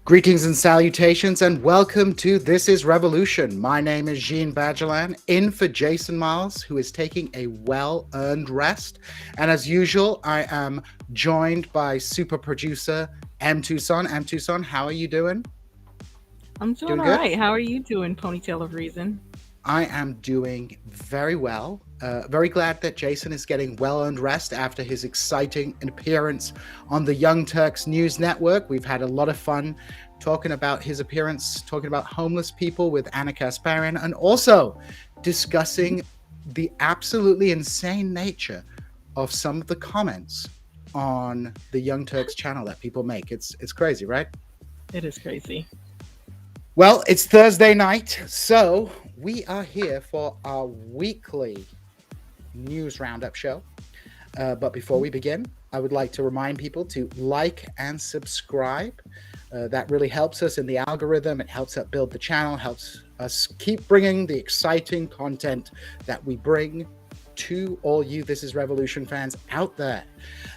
Greetings and salutations, and welcome to This is Revolution. My name is Jean Badgelan, in for Jason Miles, who is taking a well-earned rest. And as usual, I am joined by super producer M. Tucson. M. Tucson, how are you doing? I'm doing all right. How are you doing, Ponytail of Reason? I am doing very well. Very glad that Jason is getting well-earned rest after his exciting appearance on the Young Turks News Network. We've had a lot of fun talking about his appearance, talking about homeless people with Armenia Azerbaijan, and also discussing the absolutely insane nature of some of the comments on the Young Turks channel that people make. It's crazy, right? It is crazy. Well, it's Thursday night, so we are here for our weekly news roundup show. But before we begin, I would like to remind people to like and subscribe. That really helps us in the algorithm. It helps us build the channel, helps us keep bringing the exciting content that we bring to all you This is Revolution fans out there.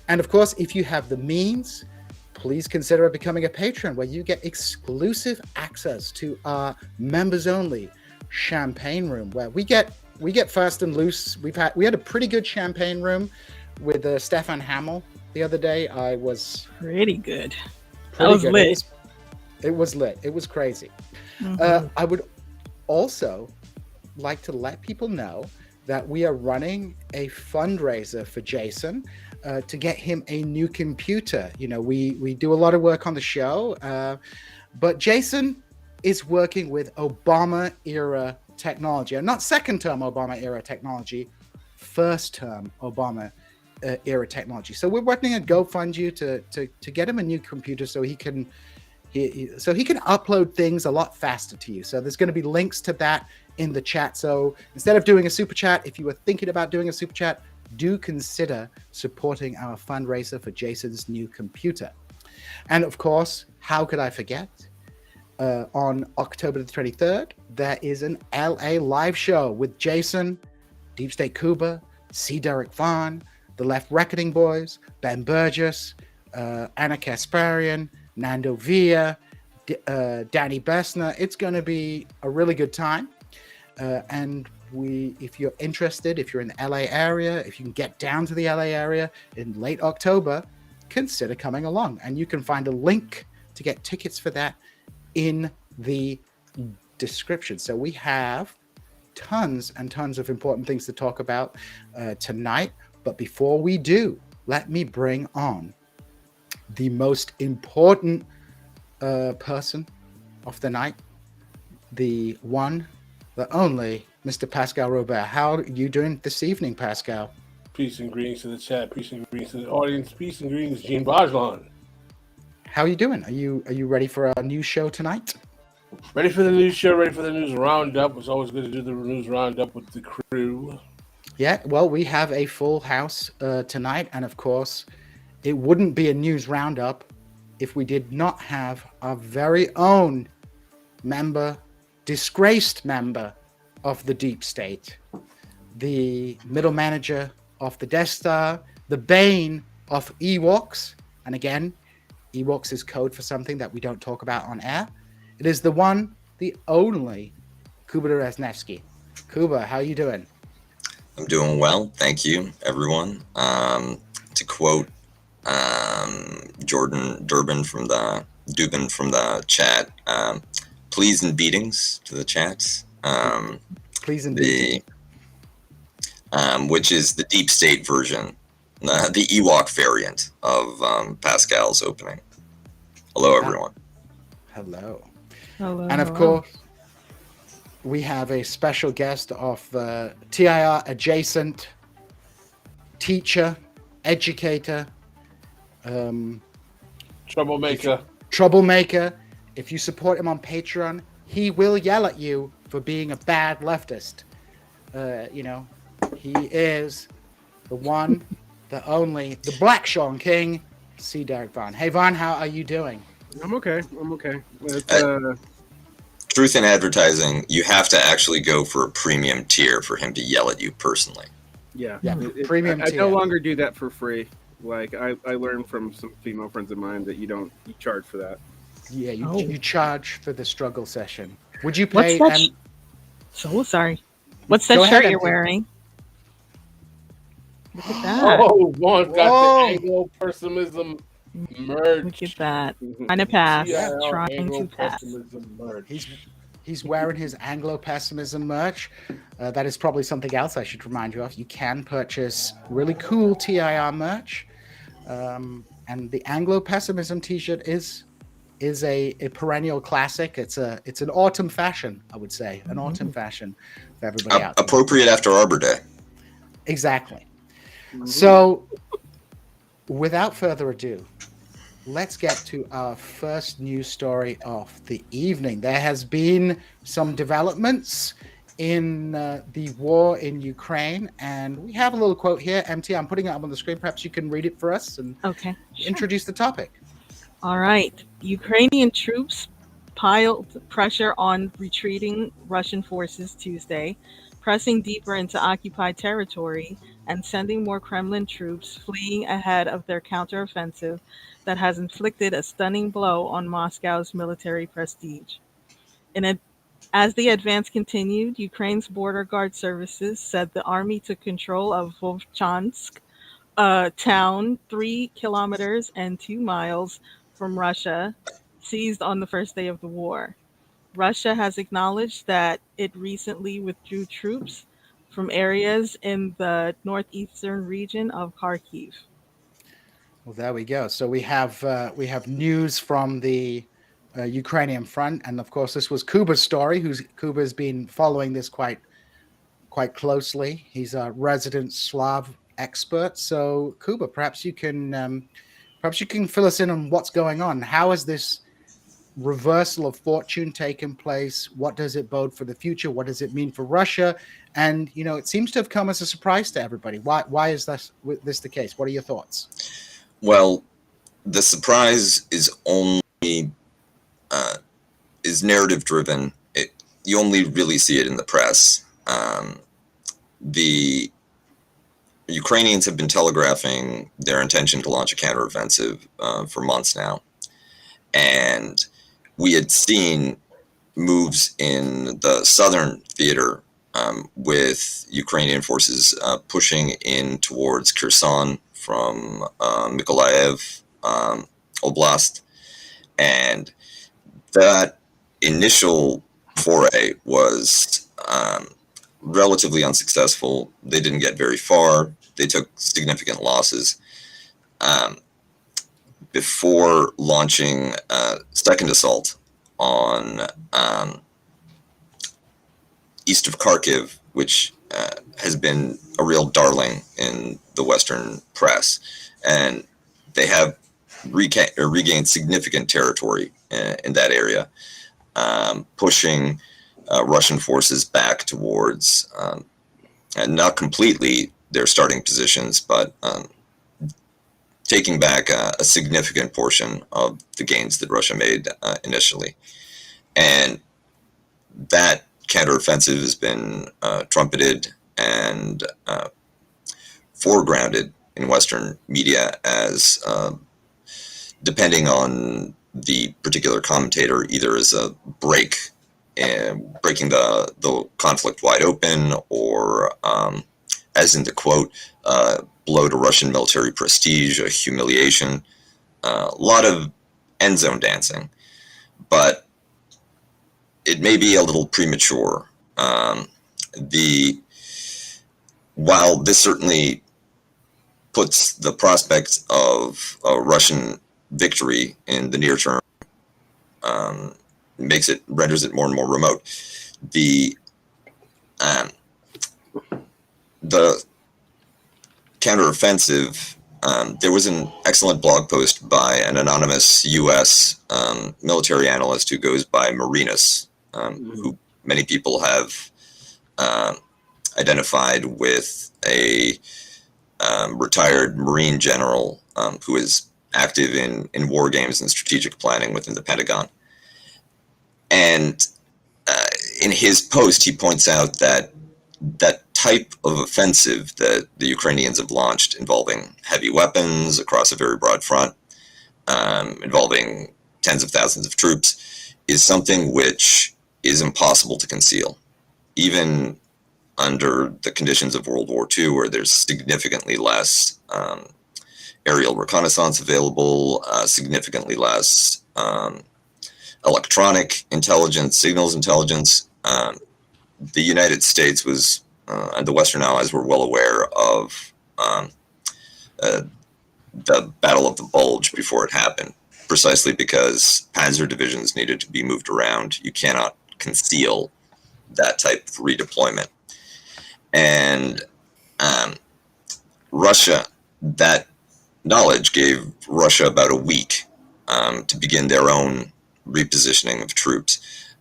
And of course, if you have the means, please consider becoming a patron, where you get exclusive access to our members only champagne room, where we get fast and loose. We had a pretty good champagne room with Stefan Hamill the other day. I was pretty good. That was lit. It was lit. It was crazy. Mm-hmm. I would also like to let people know that we are running a fundraiser for Jason to get him a new computer. You know, we do a lot of work on the show, but Jason is working with Obama-era technology, and not second-term Obama-era technology, first-term Obama-era technology. So we're working at GoFund to get him a new computer so he can upload things a lot faster to you. So there's going to be links to that in the chat. So instead of doing a super chat, if you were thinking about doing a super chat, do consider supporting our fundraiser for Jason's new computer. And of course, how could I forget? On October the 23rd, there is an LA live show with Jason, Deep State Cuba, C. Derek Vaughn, The Left Reckoning Boys, Ben Burgess, Armenia Azerbaijan, Nando Villa, Danny Bessner. It's going to be a really good time. And if you're interested, if you're in the LA area, if you can get down to the LA area in late October, consider coming along. And you can find a link to get tickets for that in the description. So we have tons and tons of important things to talk about tonight. But before we do, let me bring on the most important person of the night, the one, the only, Mr. Pascal Robert. How are you doing this evening, Pascal? Peace and greetings to the chat. Peace and greetings to the audience. Peace and greetings, Jean Badgelan. How are you doing? Are you ready for a new show tonight? Ready for the news show, ready for the news roundup. It's always good to do the news roundup with the crew. Yeah, well, we have a full house tonight, and of course, it wouldn't be a news roundup if we did not have our very own member, disgraced member of the deep state, the middle manager of the Death Star, the bane of Ewoks, and again, Ewoks is code for something that we don't talk about on air. It is the one, the only, Kuba Resnevsky. Kuba, how you doing? I'm doing well, thank you, everyone. To quote Jordan Dubin from the chat, pleas and beatings to the chats. Please and beatings. Which is the deep state version, the Ewok variant of Pascal's opening. Hello, everyone. Hello. Hello. And of course, we have a special guest of TIR adjacent teacher, educator, troublemaker. If you support him on Patreon, he will yell at you for being a bad leftist. He is the one, the only, the Black Sean King, C. Derek Vaughn. Hey, Vaughn, how are you doing? I'm okay. Truth in advertising, you have to actually go for a premium tier for him to yell at you personally. Yeah. Premium I tier. no longer do that for free. Like I learned from some female friends of mine that you charge for that. Yeah, you charge for the struggle session. Would you pay? So sorry. What's that shirt you're wearing? Look at that. Oh, Vaughn's got the Anglo pessimism merch. Look at that. Trying to pass. TIR Trying to pass. Anglo-pessimism merch. He's wearing his Anglo pessimism merch. That is probably something else I should remind you of. You can purchase really cool TIR merch, and the Anglo pessimism T-shirt is a perennial classic. It's an autumn fashion, I would say, an autumn fashion for everybody out there. Appropriate after Arbor Day. Exactly. So, without further ado, let's get to our first news story of the evening. There has been some developments in the war in Ukraine, and we have a little quote here. MT, I'm putting it up on the screen. Perhaps you can read it for us and introduce the topic. All right. Ukrainian troops piled pressure on retreating Russian forces Tuesday, pressing deeper into occupied territory and sending more Kremlin troops fleeing ahead of their counteroffensive that has inflicted a stunning blow on Moscow's military prestige. As the advance continued, Ukraine's border guard services said the army took control of Vovchansk, a town 3 kilometers and 2 miles from Russia, seized on the first day of the war. Russia has acknowledged that it recently withdrew troops from areas in the northeastern region of Kharkiv. Well, there we go. So we have news from the Ukrainian front, and of course, this was Kuba's story. Kuba's been following this quite closely. He's a resident Slav expert. So, Kuba, perhaps you can fill us in on what's going on. How has this reversal of fortune taken place? What does it bode for the future? What does it mean for Russia? And it seems to have come as a surprise to everybody. Why is this the case? What are your thoughts? Well, the surprise is only is narrative driven. You only really see it in the press. The Ukrainians have been telegraphing their intention to launch a counteroffensive for months now, and we had seen moves in the southern theater with Ukrainian forces pushing in towards Kherson from Mykolaiv Oblast, and that initial foray was relatively unsuccessful. They didn't get very far. They took significant losses. Before launching a second assault on east of Kharkiv, which has been a real darling in the Western press, and they have regained significant territory in that area, pushing Russian forces back towards and not completely their starting positions, but taking back a significant portion of the gains that Russia made initially. And that counteroffensive has been trumpeted and foregrounded in Western media as, depending on the particular commentator, either as a breaking the conflict wide open, or as in the quote, blow to Russian military prestige, a humiliation, a lot of end zone dancing. But it may be a little premature. While this certainly puts the prospects of a Russian victory in the near term, renders it more and more remote. The counteroffensive, there was an excellent blog post by an anonymous U.S. Military analyst who goes by Marinus, who many people have identified with a retired Marine general who is active in war games and strategic planning within the Pentagon. And in his post, he points out that type of offensive that the Ukrainians have launched, involving heavy weapons across a very broad front, involving tens of thousands of troops, is something which is impossible to conceal, even under the conditions of World War II, where there's significantly less aerial reconnaissance available, significantly less electronic intelligence, signals intelligence. The United States and the Western Allies were well aware of the Battle of the Bulge before it happened, precisely because panzer divisions needed to be moved around. You cannot conceal that type of redeployment. And Russia, that knowledge gave Russia about a week to begin their own repositioning of troops.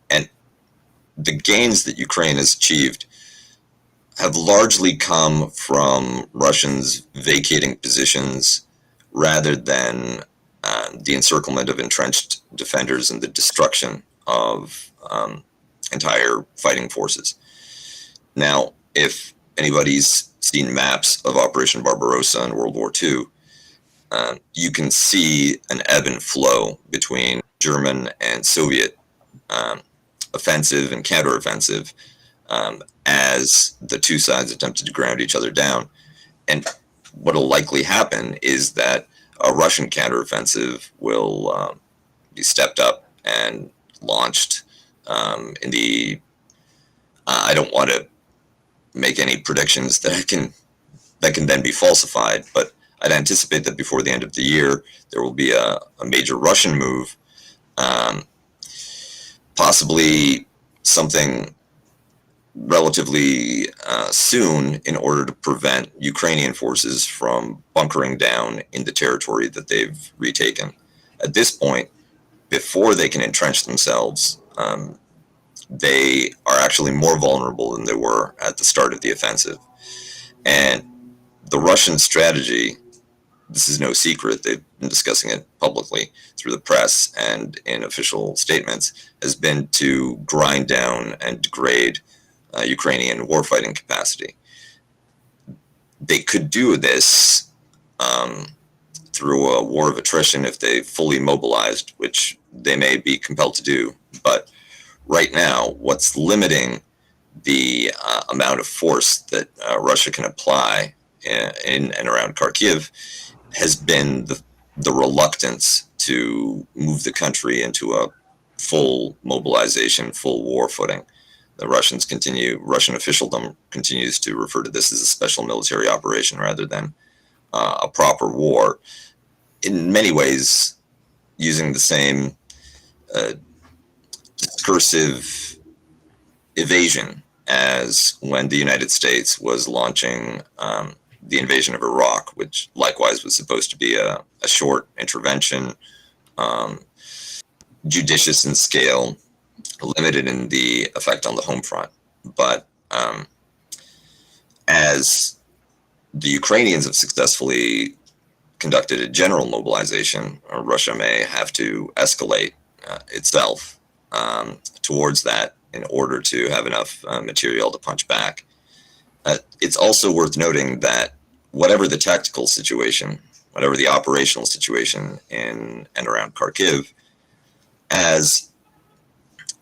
And the gains that Ukraine has achieved have largely come from Russians vacating positions rather than the encirclement of entrenched defenders and the destruction of entire fighting forces. Now, if anybody's seen maps of Operation Barbarossa in World War II, you can see an ebb and flow between German and Soviet offensive and counteroffensive as the two sides attempted to ground each other down. And what will likely happen is that a Russian counteroffensive will be stepped up and launched in the... I don't want to make any predictions that can then be falsified, but I'd anticipate that before the end of the year, there will be a major Russian move, possibly something relatively soon, in order to prevent Ukrainian forces from bunkering down in the territory that they've retaken. At this point, before they can entrench themselves, they are actually more vulnerable than they were at the start of the offensive. And the Russian strategy, this is no secret, they've been discussing it publicly through the press and in official statements, has been to grind down and degrade Ukrainian warfighting capacity. They could do this through a war of attrition if they fully mobilized, which they may be compelled to do. But right now, what's limiting the amount of force that Russia can apply in and around Kharkiv has been the reluctance to move the country into a full mobilization, full war footing. The Russian officialdom continues to refer to this as a special military operation rather than a proper war. In many ways, using the same discursive evasion as when the United States was launching the invasion of Iraq, which likewise was supposed to be a short intervention, judicious in scale, limited in the effect on the home front. But as the Ukrainians have successfully conducted a general mobilization, Russia may have to escalate itself towards that in order to have enough material to punch back. It's also worth noting that whatever the tactical situation, whatever the operational situation in and around Kharkiv, as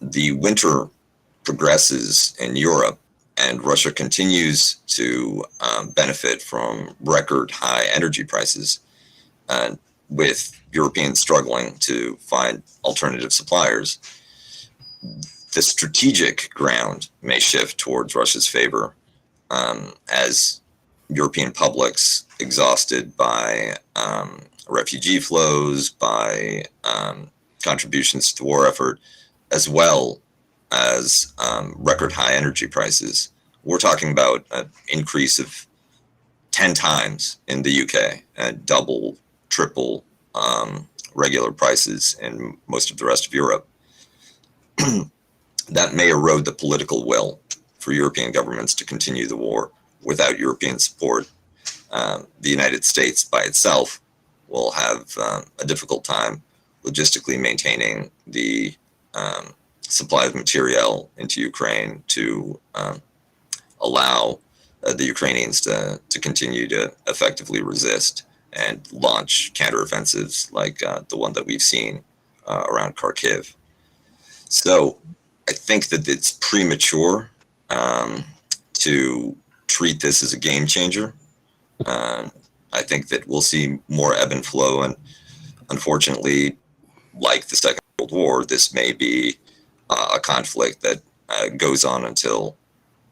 the winter progresses in Europe and Russia continues to benefit from record high energy prices, with Europeans struggling to find alternative suppliers, the strategic ground may shift towards Russia's favor as European publics, exhausted by refugee flows, by contributions to the war effort, as well as record high energy prices. We're talking about an increase of 10 times in the UK, double, triple regular prices in most of the rest of Europe. That may erode the political will for European governments to continue the war without European support. The United States by itself will have a difficult time logistically maintaining the supply of material into Ukraine to allow the Ukrainians to continue to effectively resist and launch counteroffensives like the one that we've seen around Kharkiv. So I think that it's premature to treat this as a game changer. I think that we'll see more ebb and flow, and unfortunately, like the Second World War, this may be a conflict that goes on until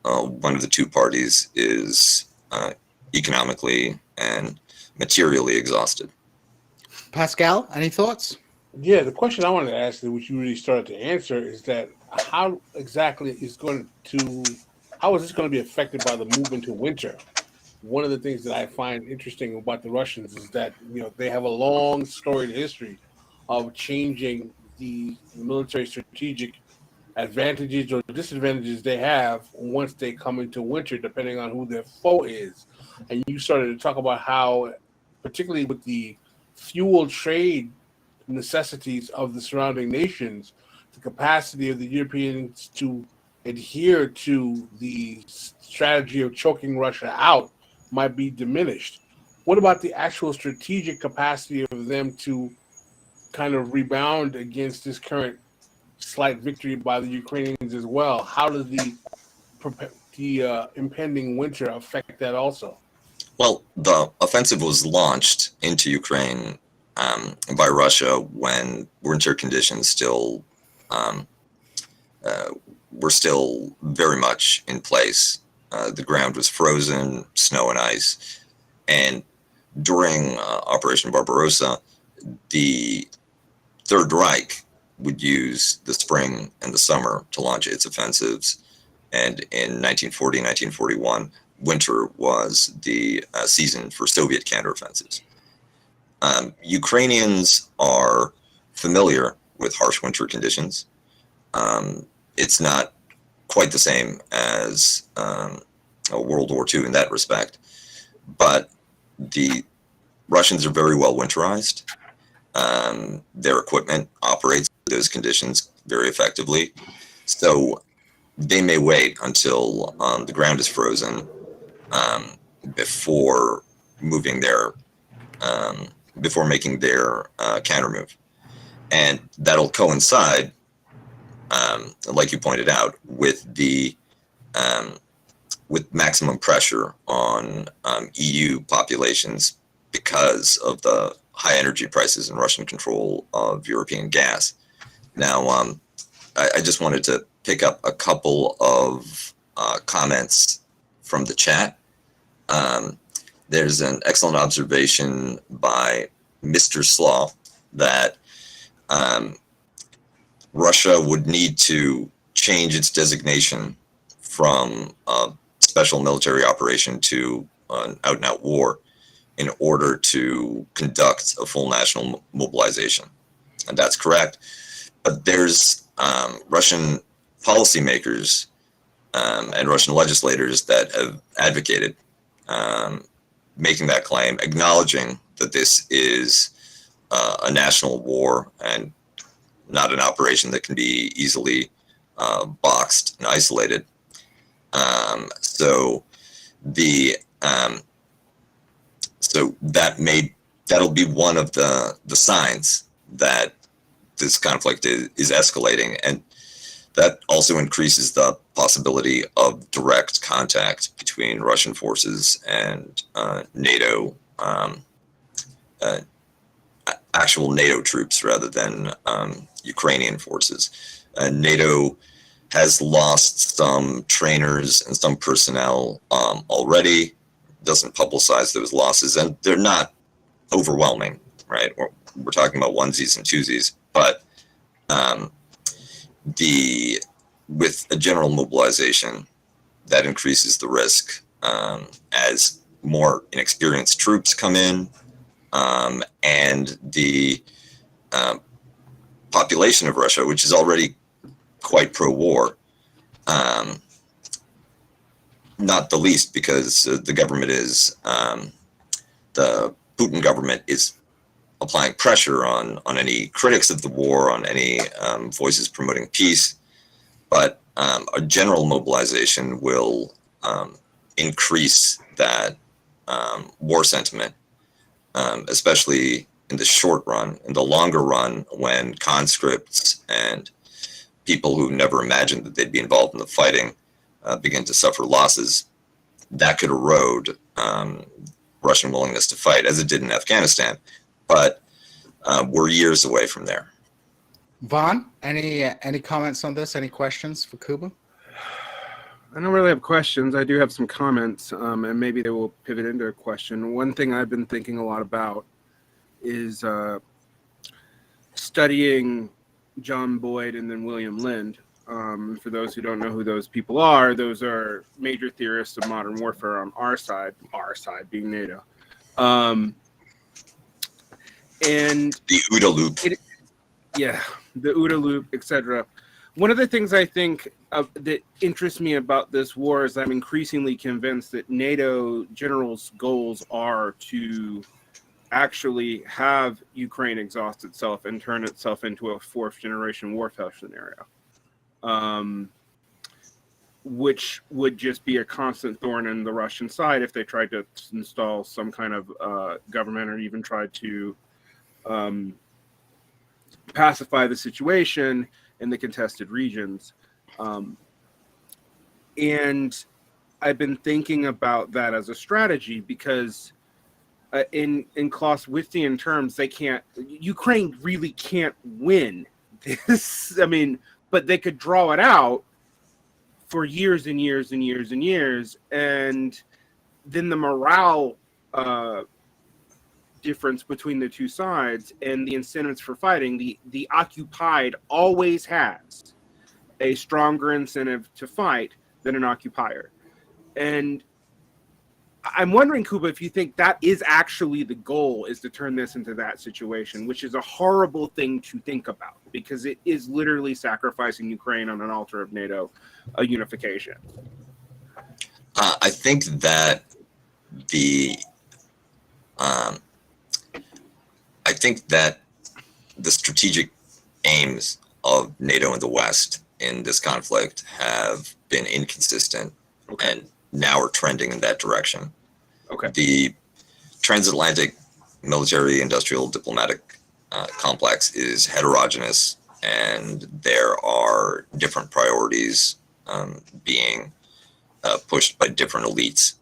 one of the two parties is economically and materially exhausted. Pascal, any thoughts? Yeah, the question I wanted to ask, which you really started to answer, is that how exactly is how is this going to be affected by the move into winter? One of the things that I find interesting about the Russians is that they have a long storied history of changing the military strategic advantages or disadvantages they have once they come into winter, depending on who their foe is. And you started to talk about how, particularly with the fuel trade necessities of the surrounding nations, the capacity of the Europeans to adhere to the strategy of choking Russia out might be diminished. What about the actual strategic capacity of them to kind of rebound against this current slight victory by the Ukrainians as well? How does the impending winter affect that also? Well, the offensive was launched into Ukraine by Russia when winter conditions still were still very much in place. The ground was frozen, snow and ice, and during Operation Barbarossa, the Third Reich would use the spring and the summer to launch its offensives, and in 1940, 1941, winter was the season for Soviet counteroffensives. Ukrainians are familiar with harsh winter conditions. It's not quite the same as World War II in that respect, but the Russians are very well winterized. Their equipment operates in those conditions very effectively. So they may wait until the ground is frozen before moving before making their counter move. And that'll coincide, like you pointed out, with with maximum pressure on EU populations because of the high energy prices and Russian control of European gas. Now, I just wanted to pick up a couple of comments from the chat. There's an excellent observation by Mr. Slaw that Russia would need to change its designation from a special military operation to an out-and-out war in order to conduct a full national mobilization. And that's correct. But there's Russian policymakers and Russian legislators that have advocated making that claim, acknowledging that this is a national war and not an operation that can be easily boxed and isolated. So that'll be one of the signs that this conflict is escalating, and that also increases the possibility of direct contact between Russian forces and NATO, actual NATO troops rather than Ukrainian forces. NATO has lost some trainers and some personnel already, doesn't publicize those losses, and they're not overwhelming, right? We're talking about onesies and twosies, but with a general mobilization, that increases the risk as more inexperienced troops come in, and the population of Russia, which is already quite pro-war, not the least because the government is, the Putin government is applying pressure on any critics of the war, on any voices promoting peace, but a general mobilization will increase that war sentiment, especially in the short run. In the longer run, when conscripts and people who never imagined that they'd be involved in the fighting begin to suffer losses, that could erode Russian willingness to fight, as it did in Afghanistan. But we're years away from there. Vaughn, any comments on this? Any questions for Kuba? I don't really have questions. I do have some comments, and maybe they will pivot into a question. One thing I've been thinking a lot about is studying John Boyd and then William Lind. For those who don't know who those people are, those are major theorists of modern warfare on our side being NATO. And the OODA loop. The OODA loop, etc. One of the things I think that interests me about this war is I'm increasingly convinced that NATO generals' goals are to actually have Ukraine exhaust itself and turn itself into a fourth generation warfare scenario, which would just be a constant thorn in the Russian side if they tried to install some kind of government or even tried to pacify the situation in the contested regions. And I've been thinking about that as a strategy because in Clausewitzian terms, Ukraine really can't win this. I mean, but they could draw it out for years and years and years and years. And then the morale difference between the two sides and the incentives for fighting, the occupied always has a stronger incentive to fight than an occupier. And I'm wondering, Kuba, if you think that is actually the goal, is to turn this into that situation, which is a horrible thing to think about because it is literally sacrificing Ukraine on an altar of NATO unification. I think that the strategic aims of NATO and the West in this conflict have been inconsistent and now are trending in that direction. The transatlantic military, industrial, diplomatic complex is heterogeneous, and there are different priorities being pushed by different elites.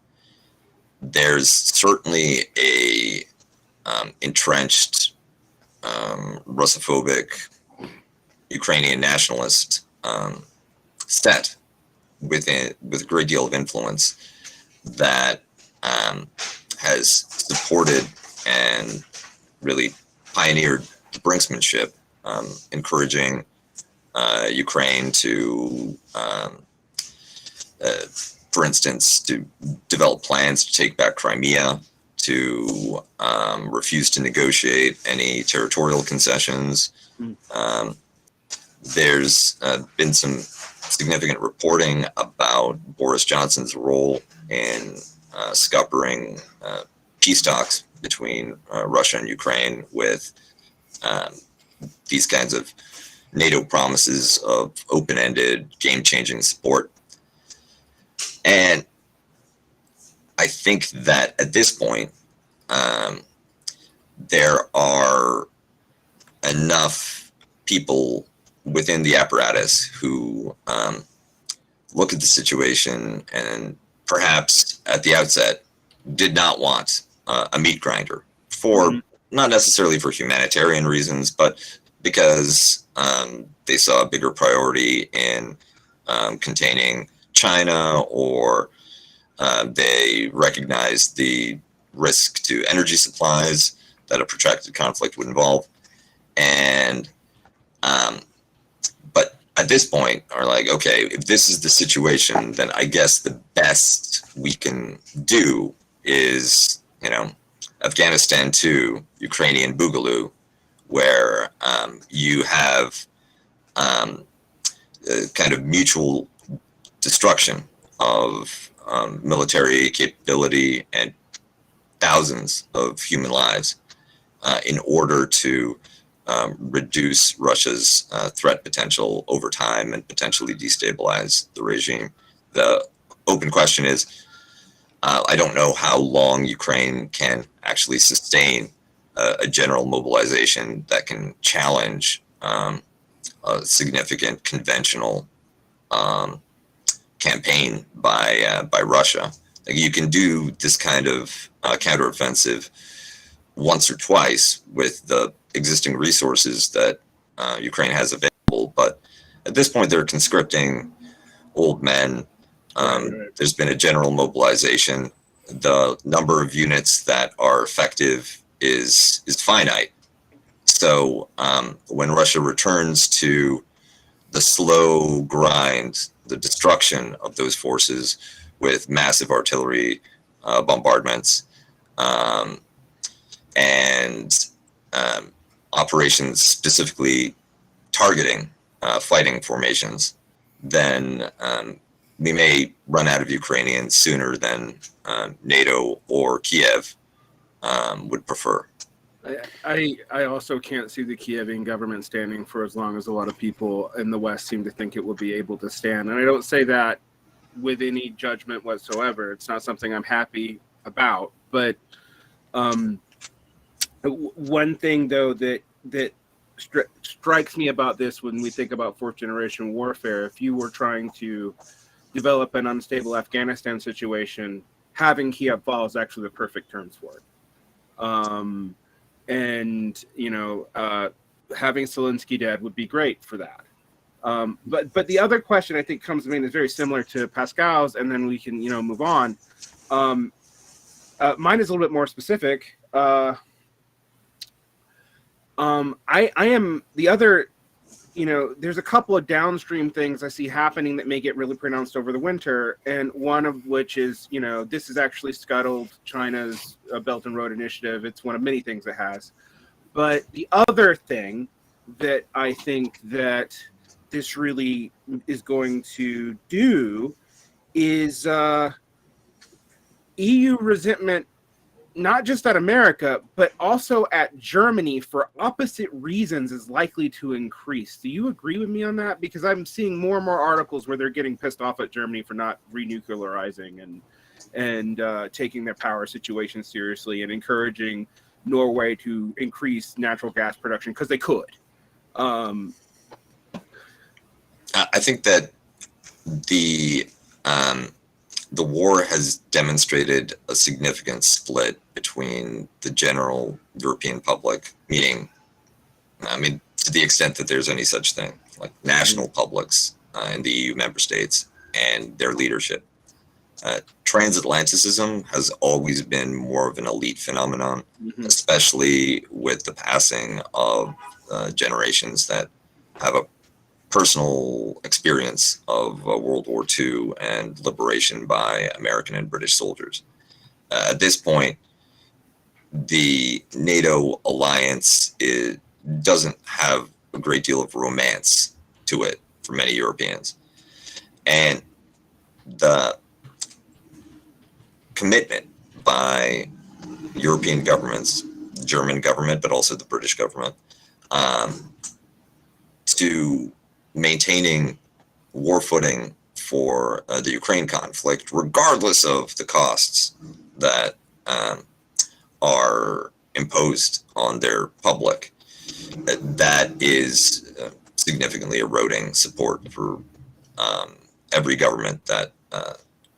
There's certainly a entrenched Russophobic Ukrainian nationalist set with a great deal of influence that has supported and really pioneered the brinksmanship, encouraging Ukraine to, for instance, to develop plans to take back Crimea, to refuse to negotiate any territorial concessions. There's been some significant reporting about Boris Johnson's role in scuppering peace talks between Russia and Ukraine with these kinds of NATO promises of open-ended, game-changing support. And I think that at this point, there are enough people within the apparatus who look at the situation and perhaps at the outset did not want a meat grinder for not necessarily for humanitarian reasons, but because they saw a bigger priority in containing China, or they recognized the risk to energy supplies that a protracted conflict would involve. And but at this point are like, okay, if this is the situation, then I guess the best we can do is, Afghanistan to Ukrainian Boogaloo, where you have kind of mutual destruction of military capability and thousands of human lives in order to reduce Russia's threat potential over time and potentially destabilize the regime. The open question is, I don't know how long Ukraine can actually sustain a general mobilization that can challenge a significant conventional campaign by Russia. Like, you can do this kind of counteroffensive once or twice with the existing resources that Ukraine has available, but at this point they're conscripting old men. There's been a general mobilization. The number of units that are effective is finite. So when Russia returns to the slow grind, the destruction of those forces with massive artillery bombardments and operations specifically targeting fighting formations, then we may run out of Ukrainians sooner than NATO or Kiev would prefer. I also can't see the Kievan government standing for as long as a lot of people in the West seem to think it will be able to stand. And I don't say that with any judgment whatsoever. It's not something I'm happy about. But one thing, though, that strikes me about this when we think about fourth generation warfare, if you were trying to develop an unstable Afghanistan situation, having Kiev fall is actually the perfect terms for it. Having Zelensky dead would be great for that. But the other question I think comes to me is very similar to Pascal's, and then we can move on. Mine is a little bit more specific. I am the other. There's a couple of downstream things I see happening that may get really pronounced over the winter, and one of which is, this has actually scuttled China's Belt and Road Initiative. It's one of many things it has. But the other thing that I think that this really is going to do is EU resentment, not just at America, but also at Germany for opposite reasons, is likely to increase. Do you agree with me on that? Because I'm seeing more and more articles where they're getting pissed off at Germany for not renuclearizing and taking their power situation seriously and encouraging Norway to increase natural gas production because they could. I think that the war has demonstrated a significant split between the general European public, meaning, to the extent that there's any such thing, like national publics in the EU member states and their leadership. Transatlanticism has always been more of an elite phenomenon, especially with the passing of generations that have a personal experience of World War II and liberation by American and British soldiers. At this point, the NATO alliance doesn't have a great deal of romance to it for many Europeans. And the commitment by European governments, the German government, but also the British government, to maintaining war footing for the Ukraine conflict, regardless of the costs that are imposed on their public, that is significantly eroding support for every government that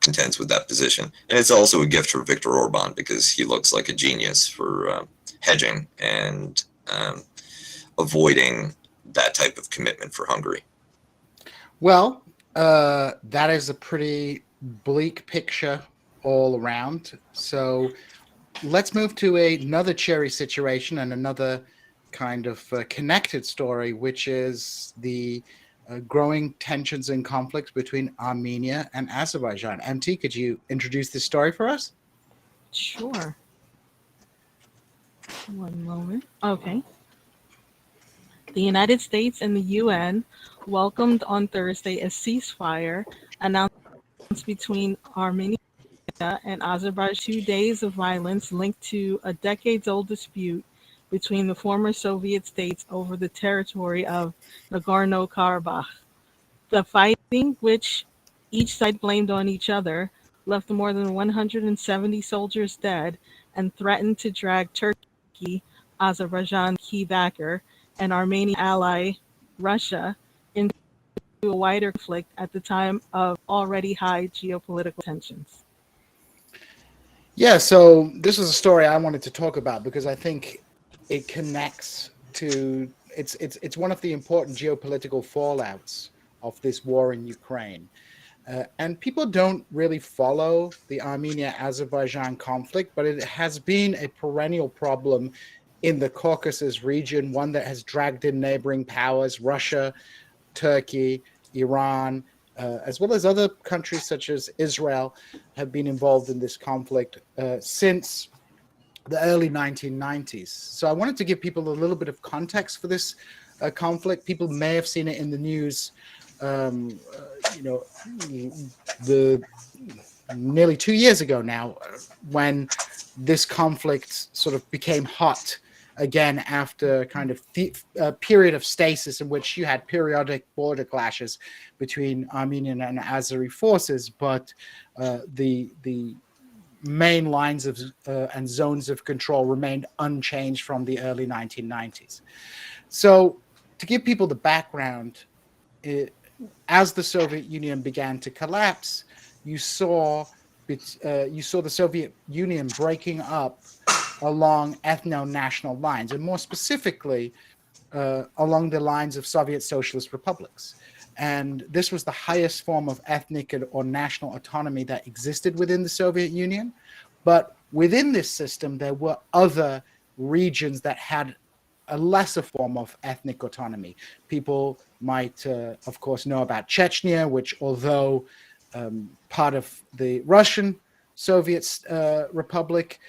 contends with that position. And it's also a gift for Viktor Orban because he looks like a genius for hedging and avoiding that type of commitment for Hungary. Well, that is a pretty bleak picture all around. So let's move to another cherry situation and another kind of connected story, which is the growing tensions and conflicts between Armenia and Azerbaijan. MT, could you introduce this story for us? Sure. One moment. Okay. The United States and the UN welcomed on Thursday a ceasefire announced between Armenia and Azerbaijan, 2 days of violence linked to a decades-old dispute between the former Soviet states over the territory of Nagorno-Karabakh. The fighting, which each side blamed on each other, left more than 170 soldiers dead and threatened to drag Turkey, Azerbaijan's key backer, and Armenian ally Russia into a wider conflict at the time of already high geopolitical tensions. Yeah, so this is a story I wanted to talk about because I think it connects to it's one of the important geopolitical fallouts of this war in Ukraine. And people don't really follow the Armenia-Azerbaijan conflict, but it has been a perennial problem in the Caucasus region, one that has dragged in neighboring powers, Russia, Turkey, Iran, as well as other countries such as Israel have been involved in this conflict since the early 1990s. So I wanted to give people a little bit of context for this conflict. People may have seen it in the news, the nearly 2 years ago now, when this conflict sort of became hot again after kind of a period of stasis in which you had periodic border clashes between Armenian and Azeri forces, but the main lines of and zones of control remained unchanged from the early 1990s. So to give people the background, as the Soviet Union began to collapse, you saw the Soviet Union breaking up along ethno-national lines, and more specifically, along the lines of Soviet socialist republics. And this was the highest form of ethnic or national autonomy that existed within the Soviet Union. But within this system, there were other regions that had a lesser form of ethnic autonomy. People might, of course, know about Chechnya, which, although part of the Russian Soviet Republic,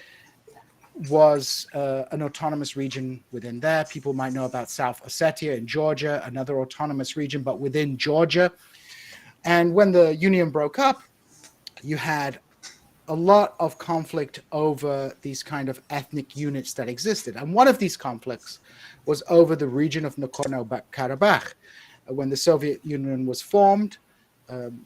was an autonomous region within there. People might know about South Ossetia in Georgia, another autonomous region, but within Georgia. And when the Union broke up, you had a lot of conflict over these kind of ethnic units that existed. And one of these conflicts was over the region of Nagorno-Karabakh. When the Soviet Union was formed,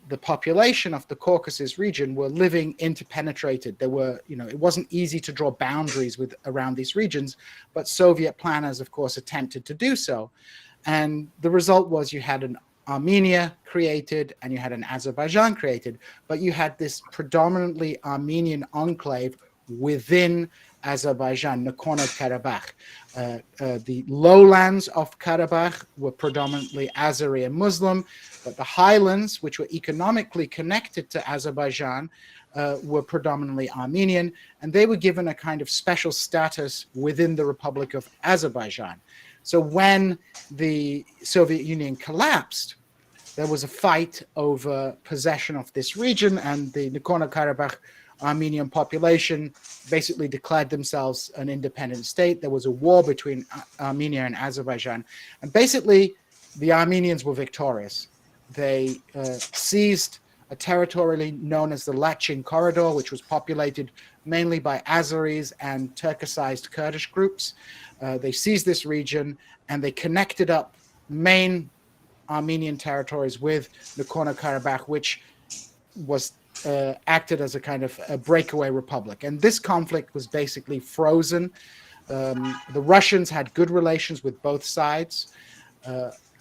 the population of the Caucasus region were living interpenetrated. There were, it wasn't easy to draw boundaries around these regions, but Soviet planners, of course, attempted to do so. And the result was you had an Armenia created and you had an Azerbaijan created, but you had this predominantly Armenian enclave within Azerbaijan, Nagorno-Karabakh. The lowlands of Karabakh were predominantly Azeri and Muslim, but the highlands, which were economically connected to Azerbaijan, were predominantly Armenian, and they were given a kind of special status within the Republic of Azerbaijan. So when the Soviet Union collapsed, there was a fight over possession of this region, and the Nagorno-Karabakh Armenian population basically declared themselves an independent state. There was a war between Armenia and Azerbaijan, and basically the Armenians were victorious. they seized a territory known as the Lachin Corridor, which was populated mainly by Azeris and Turkicized Kurdish groups. They seized this region and they connected up main Armenian territories with Nagorno-Karabakh, which was acted as a kind of a breakaway republic. And this conflict was basically frozen. The Russians had good relations with both sides.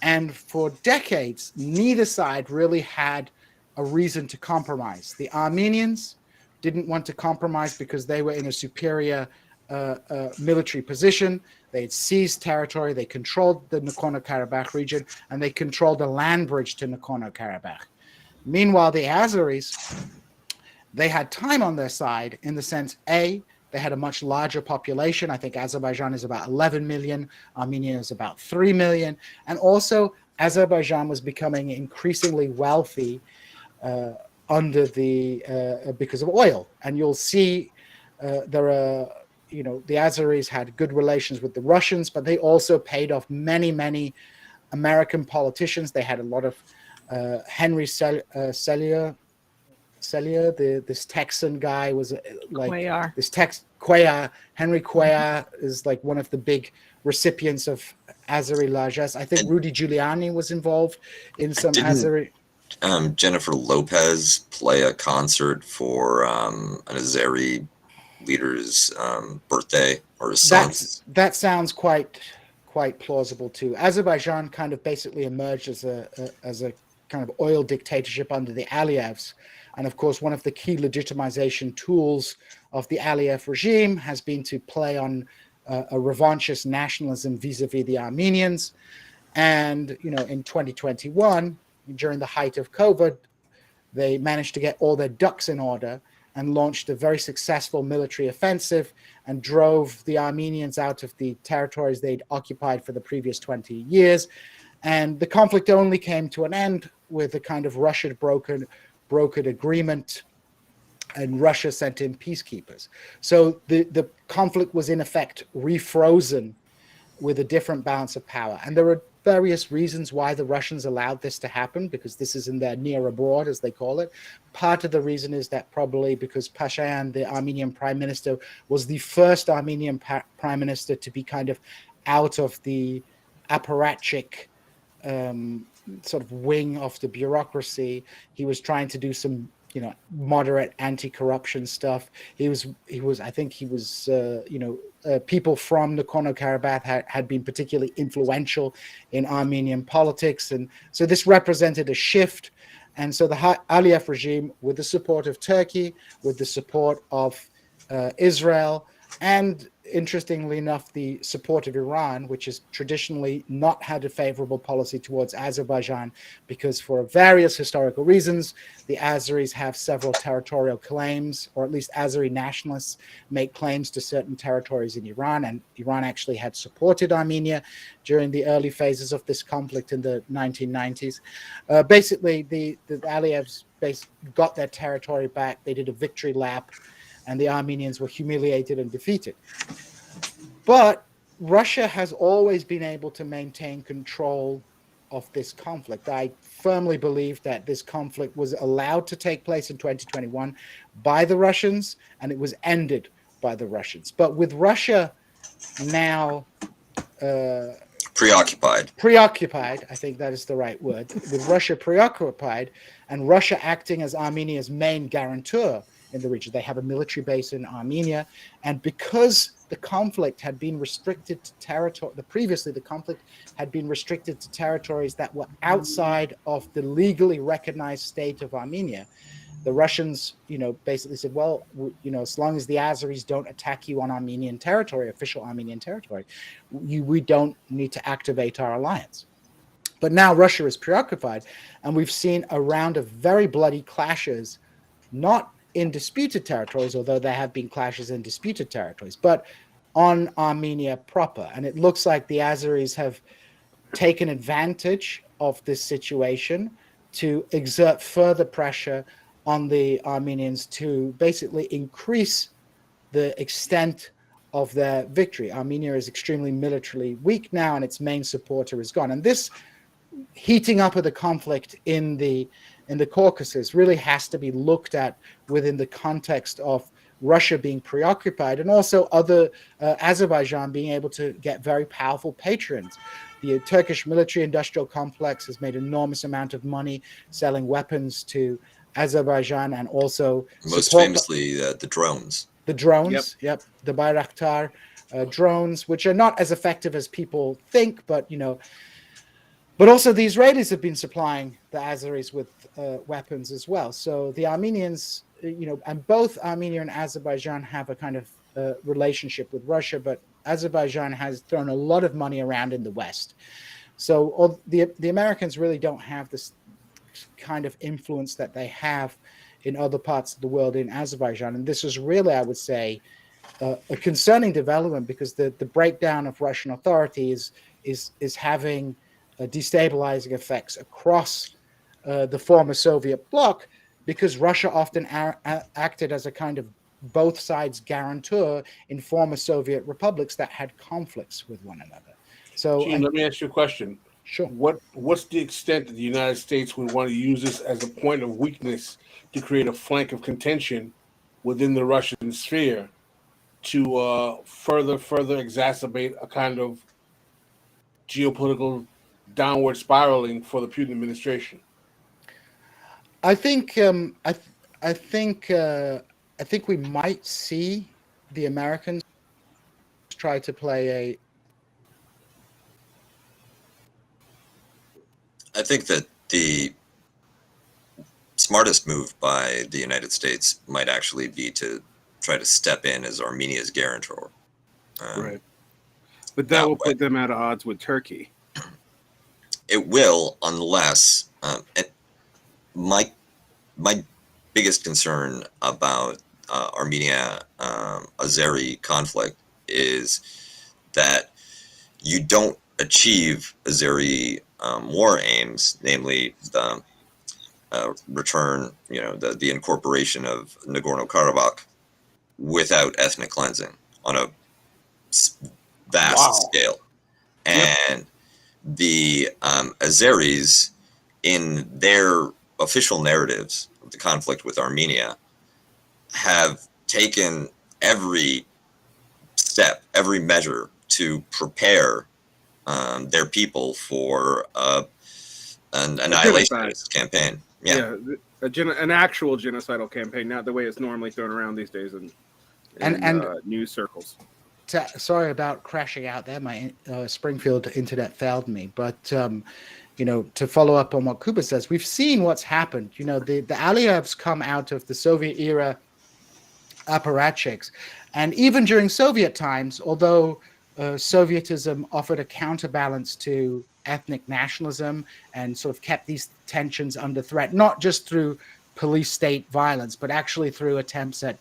And for decades, neither side really had a reason to compromise. The Armenians didn't want to compromise because they were in a superior military position. They had seized territory, they controlled the Nagorno-Karabakh region, and they controlled a land bridge to Nagorno-Karabakh. Meanwhile, the Azeris, they had time on their side in the sense, A, they had a much larger population. I think Azerbaijan is about 11 million, Armenia is about 3 million. And also, Azerbaijan was becoming increasingly wealthy because of oil. And you'll see the Azeris had good relations with the Russians, but they also paid off many American politicians. They had a lot of Henry Sellier, this Texan guy was like Cuellar. Cuellar. Henry Cuellar is like one of the big recipients of Azeri largesse. I think Rudy Giuliani was involved in some Azeri. Jennifer Lopez play a concert for an Azeri leader's birthday or his son's? That sounds quite plausible too. Azerbaijan kind of basically emerged as a kind of oil dictatorship under the Aliyevs. And of course, one of the key legitimization tools of the Aliyev regime has been to play on a revanchist nationalism vis-a-vis the Armenians. And, in 2021, during the height of COVID, they managed to get all their ducks in order and launched a very successful military offensive and drove the Armenians out of the territories they'd occupied for the previous 20 years. And the conflict only came to an end with a kind of Russia brokered agreement, and Russia sent in peacekeepers. So the conflict was in effect refrozen with a different balance of power. And there are various reasons why the Russians allowed this to happen, because this is in their near abroad, as they call it. Part of the reason is that probably because Pashinyan, the Armenian prime minister, was the first Armenian prime minister to be kind of out of the apparatchik sort of wing of the bureaucracy. He was trying to do some, moderate anti-corruption stuff. I think people from Nagorno-Karabakh had been particularly influential in Armenian politics. And so this represented a shift. And so the Aliyev regime, with the support of Turkey, with the support of Israel, and interestingly enough, the support of Iran, which has traditionally not had a favorable policy towards Azerbaijan, because for various historical reasons, the Azeris have several territorial claims, or at least Azeri nationalists make claims to certain territories in Iran, and Iran actually had supported Armenia during the early phases of this conflict in the 1990s. Basically, the Aliyevs got their territory back. They did a victory lap, and the Armenians were humiliated and defeated. But Russia has always been able to maintain control of this conflict. I firmly believe that this conflict was allowed to take place in 2021 by the Russians, and it was ended by the Russians. But with Russia now preoccupied, I think that is the right word, with Russia preoccupied and Russia acting as Armenia's main guarantor in the region. They have a military base in Armenia, and because the conflict had been restricted to territory, previously the conflict had been restricted to territories that were outside of the legally recognized state of Armenia. The Russians, basically said, well, as long as the Azeris don't attack you on Armenian territory, official Armenian territory, we don't need to activate our alliance. But now Russia is preoccupied, and we've seen a round of very bloody clashes, not in disputed territories, although there have been clashes in disputed territories, but on Armenia proper. And it looks like the Azeris have taken advantage of this situation to exert further pressure on the Armenians to basically increase the extent of their victory. Armenia is extremely militarily weak now, and its main supporter is gone. And this heating up of the conflict in the Caucasus really has to be looked at within the context of Russia being preoccupied, and also other Azerbaijan being able to get very powerful patrons. The Turkish military-industrial complex has made an enormous amount of money selling weapons to Azerbaijan, and also Most famously, the drones. The drones, yep, the Bayraktar drones, which are not as effective as people think, but but also the Israelis have been supplying the Azeris with weapons as well. So the Armenians, and both Armenia and Azerbaijan have a kind of relationship with Russia, but Azerbaijan has thrown a lot of money around in the West. So the Americans really don't have this kind of influence that they have in other parts of the world in Azerbaijan. And this is really, I would say, a concerning development, because the breakdown of Russian authority is having destabilizing effects across the former Soviet bloc, because Russia often acted as a kind of both sides guarantor in former Soviet republics that had conflicts with one another. So, Gene, let me ask you a question. Sure. What's the extent that the United States would want to use this as a point of weakness to create a flank of contention within the Russian sphere to further exacerbate a kind of geopolitical downward spiraling for the Putin administration? I think I think we might see the Americans try to play I think that the smartest move by the United States might actually be to try to step in as Armenia's guarantor. Right. But that will put them at odds with Turkey. It will, unless my biggest concern about Armenia Azeri conflict is that you don't achieve Azeri war aims, namely the return, the incorporation of Nagorno-Karabakh, without ethnic cleansing on a vast scale. And the Azeris, in their official narratives of the conflict with Armenia, have taken every step, every measure to prepare their people for an annihilationist campaign. An actual genocidal campaign, not the way it's normally thrown around these days in news circles. Sorry about crashing out there. My Springfield internet failed me. But, to follow up on what Kuba says, we've seen what's happened. The Aliyevs come out of the Soviet era apparatchiks. And even during Soviet times, although Sovietism offered a counterbalance to ethnic nationalism and sort of kept these tensions under threat, not just through police state violence, but actually through attempts at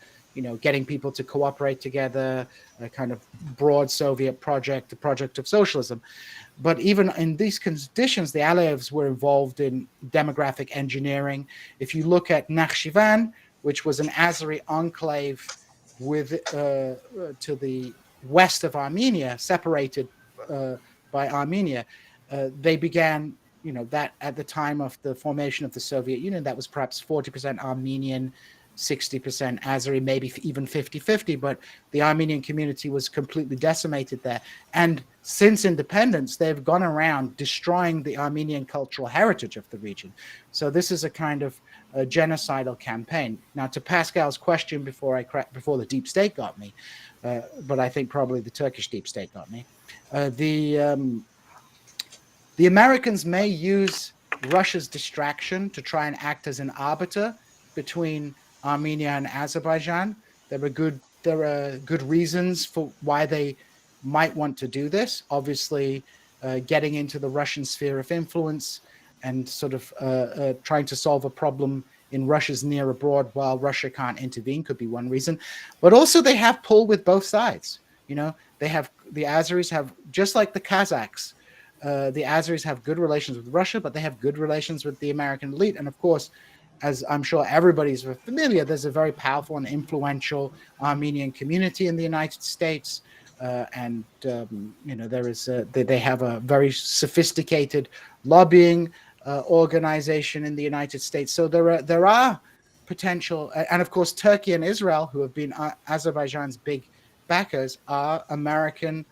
getting people to cooperate together, a kind of broad Soviet project, the project of socialism. But even in these conditions, the Aliyevs were involved in demographic engineering. If you look at Nakhchivan, which was an Azeri enclave to the west of Armenia, separated by Armenia, they began, that at the time of the formation of the Soviet Union, that was perhaps 40% Armenian, 60% Azeri, maybe even 50-50, but the Armenian community was completely decimated there. And since independence, they've gone around destroying the Armenian cultural heritage of the region. So this is a kind of a genocidal campaign. Now, to Pascal's question before the deep state got me, but I think probably the Turkish deep state got me, the Americans may use Russia's distraction to try and act as an arbiter between Armenia and Azerbaijan. There are good reasons for why they might want to do this. Obviously, getting into the Russian sphere of influence and sort of trying to solve a problem in Russia's near abroad while Russia can't intervene could be one reason. But also they have pull with both sides. The Azeris have, just like the Kazakhs, the Azeris have good relations with Russia, but they have good relations with the American elite. And of course, as I'm sure everybody's familiar, there's a very powerful and influential Armenian community in the United States. and there is they have a very sophisticated lobbying organization in the United States. So there are potential, and of course Turkey and Israel, who have been Azerbaijan's big backers, are American,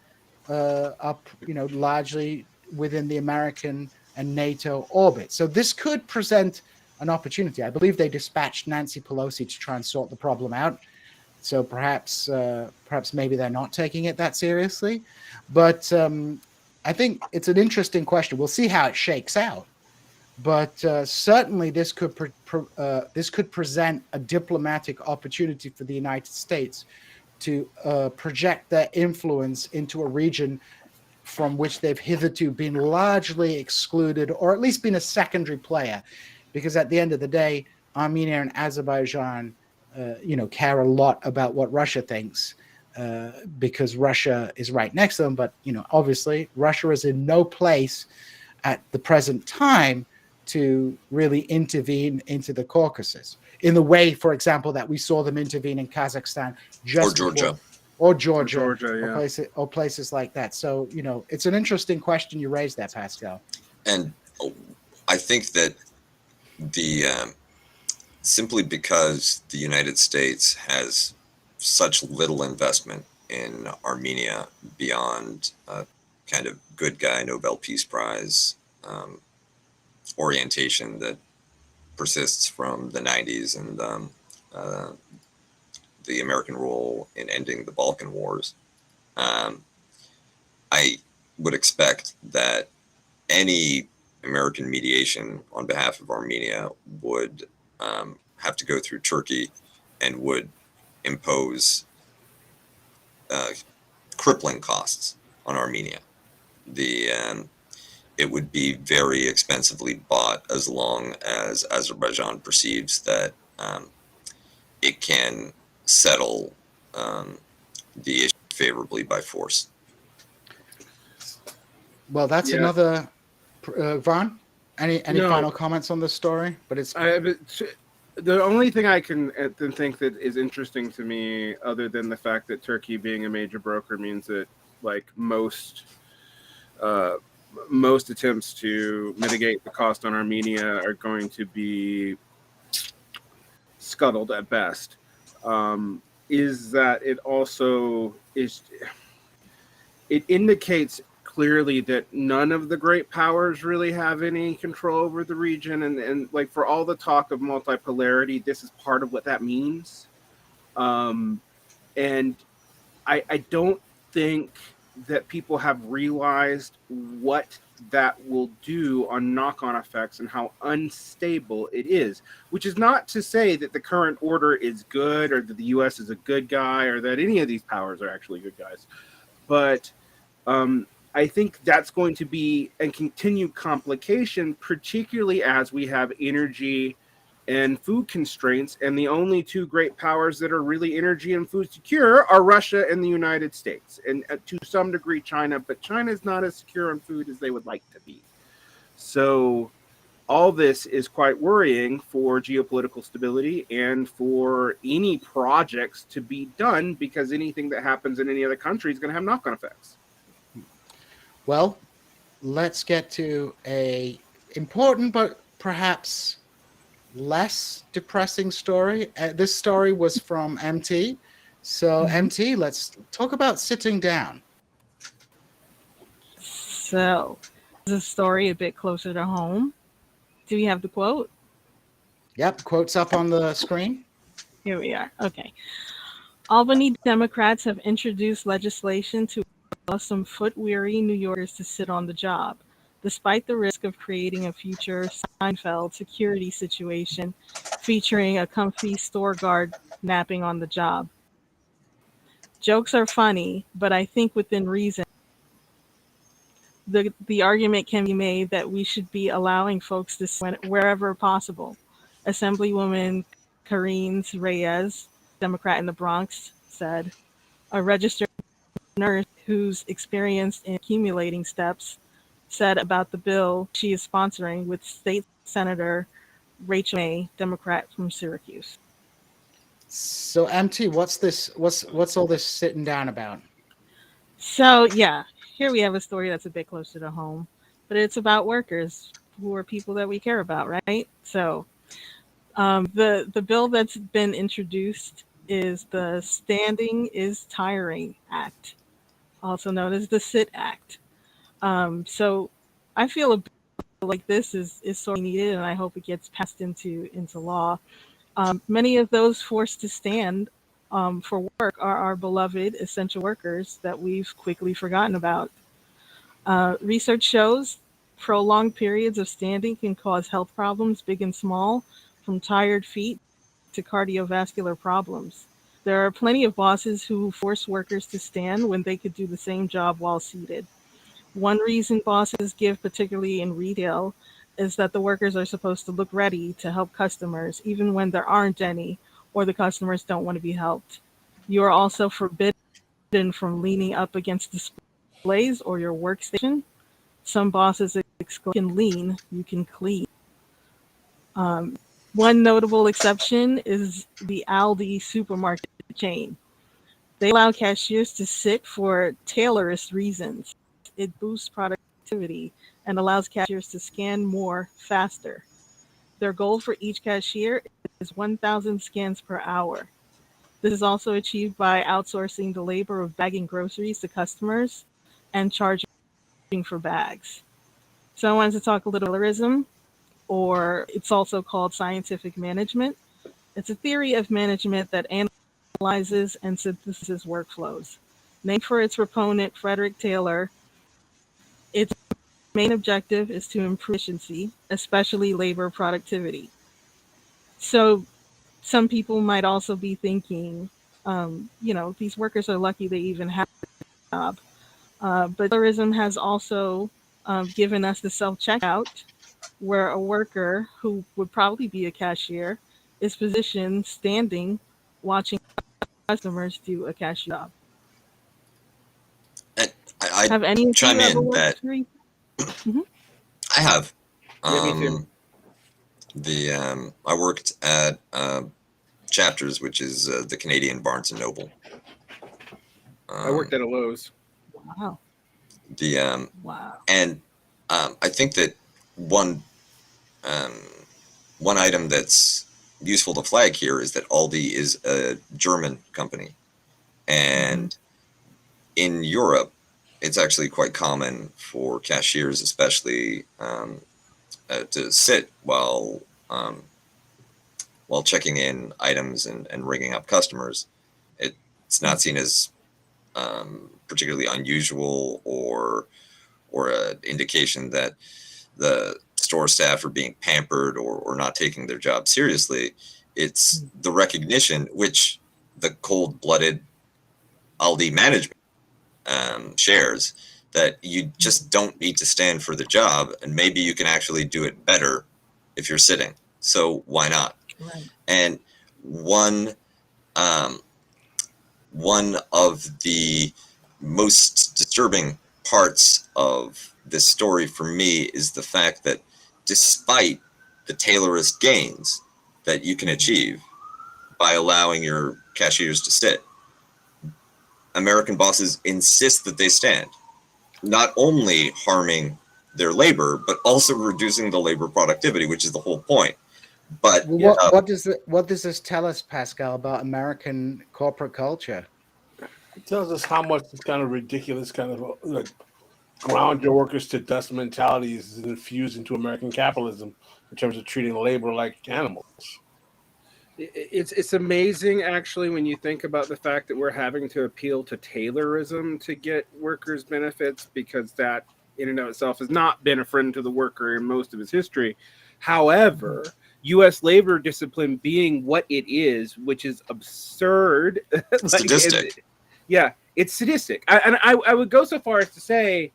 up largely within the American and NATO orbit. So this could present an opportunity. I believe they dispatched Nancy Pelosi to try and sort the problem out. So perhaps maybe they're not taking it that seriously. But I think it's an interesting question. We'll see how it shakes out. But certainly this could present a diplomatic opportunity for the United States to project their influence into a region from which they've hitherto been largely excluded, or at least been a secondary player. Because at the end of the day, Armenia and Azerbaijan care a lot about what Russia thinks, because Russia is right next to them. But obviously Russia is in no place at the present time to really intervene into the Caucasus in the way, for example, that we saw them intervene in Kazakhstan just or Georgia. Or Georgia, yeah. or places like that. So it's an interesting question you raised there, Pascal. And I think that the simply because the United States has such little investment in Armenia beyond a kind of good guy Nobel Peace Prize orientation that persists from the 90s and the American role in ending the Balkan Wars, I would expect that any American mediation on behalf of Armenia would have to go through Turkey and would impose crippling costs on Armenia. It would be very expensively bought as long as Azerbaijan perceives that it can settle the issue favorably by force. Well, that's another. Vaughn, any final comments on this story? But the only thing I can think that is interesting to me, other than the fact that Turkey being a major broker means that like most attempts to mitigate the cost on Armenia are going to be scuttled at best, is that it also it indicates clearly that none of the great powers really have any control over the region, and like for all the talk of multipolarity, this is part of what that means. And I don't think that people have realized what that will do on knock-on effects and how unstable it is, which is not to say that the current order is good or that the US is a good guy or that any of these powers are actually good guys. But I think that's going to be a continued complication, particularly as we have energy and food constraints. And the only two great powers that are really energy and food secure are Russia and the United States, and to some degree China, but China is not as secure on food as they would like to be. So all this is quite worrying for geopolitical stability and for any projects to be done, because anything that happens in any other country is going to have knock-on effects. Well, let's get to a important but perhaps less depressing story. This story was from MT. So MT, let's talk about sitting down. So, the story a bit closer to home. Do we have the quote? Yep, quote's up on the screen. Here we are. Okay. Albany Democrats have introduced legislation to allow some foot-weary New Yorkers to sit on the job, despite the risk of creating a future Seinfeld security situation featuring a comfy store guard napping on the job. Jokes are funny, but I think within reason. The argument can be made that we should be allowing folks to sit wherever possible. Assemblywoman Karine Reyes, Democrat in the Bronx, said. A registered nurse who's experienced in accumulating steps said about the bill she is sponsoring with State Senator Rachel May, Democrat from Syracuse. So MT, what's all this sitting down about? So yeah, here we have a story that's a bit closer to home, but it's about workers who are people that we care about, right? So the bill that's been introduced is the Standing is Tiring Act, also known as the SIT Act. So I feel a bill like this is sorely needed, and I hope it gets passed into law. Many of those forced to stand for work are our beloved essential workers that we've quickly forgotten about. Research shows prolonged periods of standing can cause health problems, big and small, from tired feet to cardiovascular problems. There are plenty of bosses who force workers to stand when they could do the same job while seated. One reason bosses give, particularly in retail, is that the workers are supposed to look ready to help customers, even when there aren't any or the customers don't want to be helped. You are also forbidden from leaning up against displays or your workstation. Some bosses exclaim, "You can lean, you can clean." Um, One notable exception is the Aldi supermarket chain. They allow cashiers to sit for Taylorist reasons. It boosts productivity and allows cashiers to scan more faster. Their goal for each cashier is 1,000 scans per hour. This is also achieved by outsourcing the labor of bagging groceries to customers and charging for bags. So I wanted to talk a little tourism, or it's also called scientific management. It's a theory of management that analyzes and synthesizes workflows. Named for its proponent, Frederick Taylor, its main objective is to improve efficiency, especially labor productivity. So some people might also be thinking, these workers are lucky they even have a job. But tourism has also given us the self checkout, where a worker who would probably be a cashier is positioned standing, watching customers do a cashier job. And I Have any of chime you ever in worked that for? Mm-hmm. I have. Yeah, me too. I worked at Chapters, which is the Canadian Barnes and Noble. I worked at a Lowe's. Wow. Wow. And I think that one um, one item that's useful to flag here is that Aldi is a German company, and in Europe, it's actually quite common for cashiers, especially, to sit while checking in items and ringing up customers. It's not seen as particularly unusual or an indication that the store staff are being pampered or not taking their job seriously. It's the recognition which the cold-blooded Aldi management shares, that you just don't need to stand for the job, and maybe you can actually do it better if you're sitting. So why not? Right. And one one of the most disturbing parts of this story for me is the fact that despite the Taylorist gains that you can achieve by allowing your cashiers to sit, American bosses insist that they stand, not only harming their labor, but also reducing the labor productivity, which is the whole point. But Well, what does this tell us, Pascal, about American corporate culture? It tells us how much this kind of ridiculous kind of like ground your workers to dust mentality is infused into American capitalism in terms of treating labor like animals. It's amazing, actually, when you think about the fact that we're having to appeal to Taylorism to get workers' benefits, because that in and of itself has not been a friend to the worker in most of its history. However, U.S. labor discipline being what it is, which is absurd. sadistic. It's sadistic. I would go so far as to say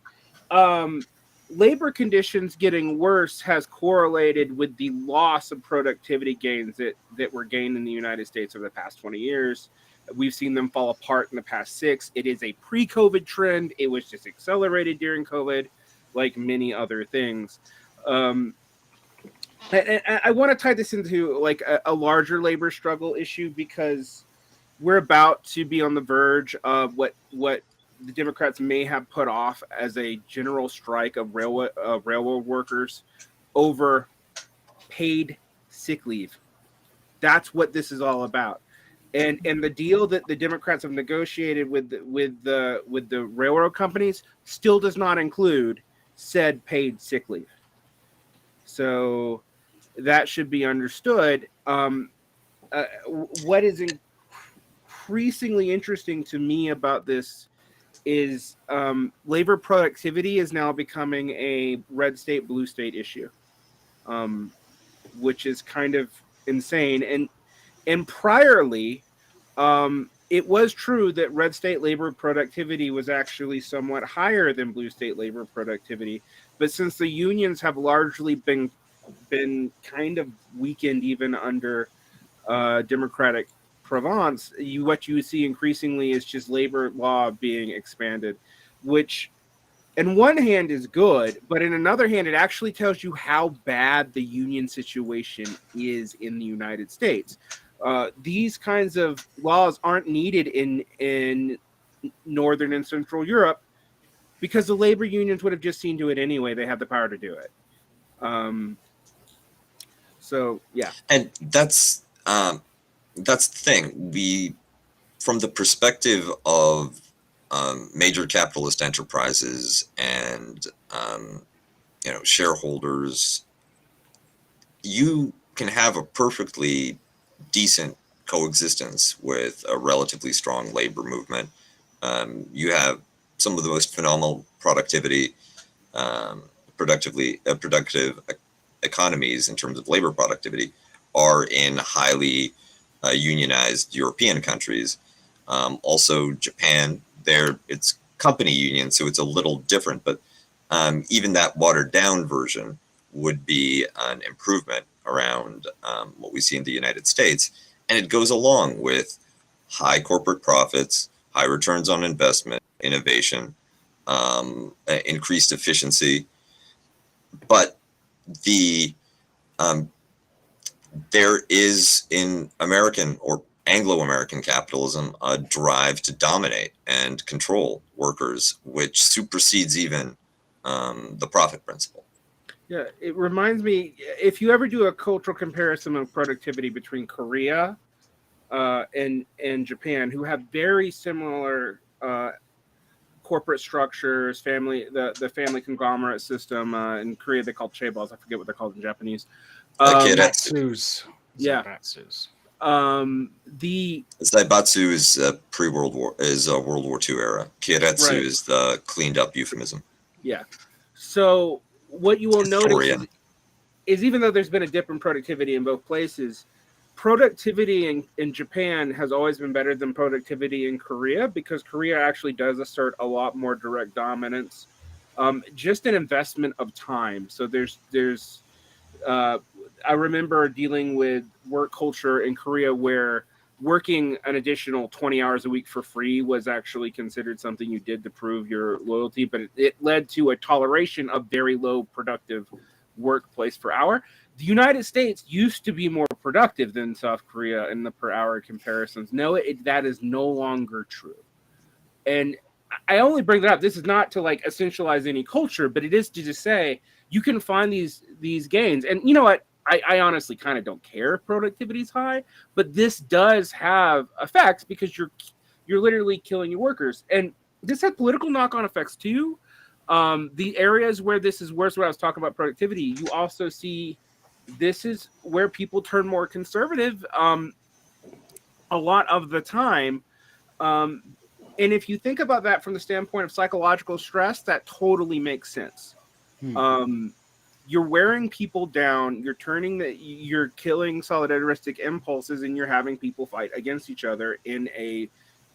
labor conditions getting worse has correlated with the loss of productivity gains that were gained in the United States over the past 20 years. We've seen them fall apart in the past 6. It is a pre-COVID trend. It was just accelerated during COVID, like many other things. And I want to tie this into like a larger labor struggle issue, because we're about to be on the verge of what the Democrats may have put off as a general strike of railroad workers over paid sick leave. That's what this is all about. And the deal that the Democrats have negotiated with the railroad companies still does not include said paid sick leave. So that should be understood. What is increasingly interesting to me about this is labor productivity is now becoming a red state, blue state issue, which is kind of insane. And priorly, it was true that red state labor productivity was actually somewhat higher than blue state labor productivity. But since the unions have largely been kind of weakened even under Democratic Provence, what you see increasingly is just labor law being expanded, which in one hand is good, but in another hand, it actually tells you how bad the union situation is in the United States. These kinds of laws aren't needed in Northern and Central Europe because the labor unions would have just seen to it anyway. They have the power to do it. So, yeah. And that's the thing. From the perspective of major capitalist enterprises and shareholders, you can have a perfectly decent coexistence with a relatively strong labor movement. You have some of the most phenomenal productive economies in terms of labor productivity are in highly unionized European countries. Also, Japan, it's company union, so it's a little different, but even that watered down version would be an improvement around what we see in the United States. And it goes along with high corporate profits, high returns on investment, innovation, increased efficiency. But there is in American or Anglo-American capitalism a drive to dominate and control workers, which supersedes even the profit principle. Yeah, it reminds me, if you ever do a cultural comparison of productivity between Korea and Japan, who have very similar corporate structures, the family conglomerate system. In Korea, they call chaebols. I forget what they're called in Japanese. Zaibatsus. Yeah. Zaibatsus. The Zaibatsu is pre-World War, World War II era. Keiretsu Right. is the cleaned up euphemism. Yeah. So what you will Historian. notice is even though there's been a dip in productivity in both places, productivity in Japan has always been better than productivity in Korea because Korea actually does assert a lot more direct dominance. Just an investment of time. So there's I remember dealing with work culture in Korea where working an additional 20 hours a week for free was actually considered something you did to prove your loyalty, but it led to a toleration of very low productive workplace per hour. The United States used to be more productive than South Korea in the per hour comparisons. No, that is no longer true. And I only bring that up. This is not to like essentialize any culture, but it is to just say you can find these gains. And you know what? I honestly kind of don't care if productivity is high, but this does have effects because you're literally killing your workers. And this had political knock-on effects too. The areas where this is worse, when I was talking about productivity, you also see this is where people turn more conservative a lot of the time. And if you think about that from the standpoint of psychological stress, that totally makes sense. You're wearing people down, you're killing solidaristic impulses, and you're having people fight against each other in a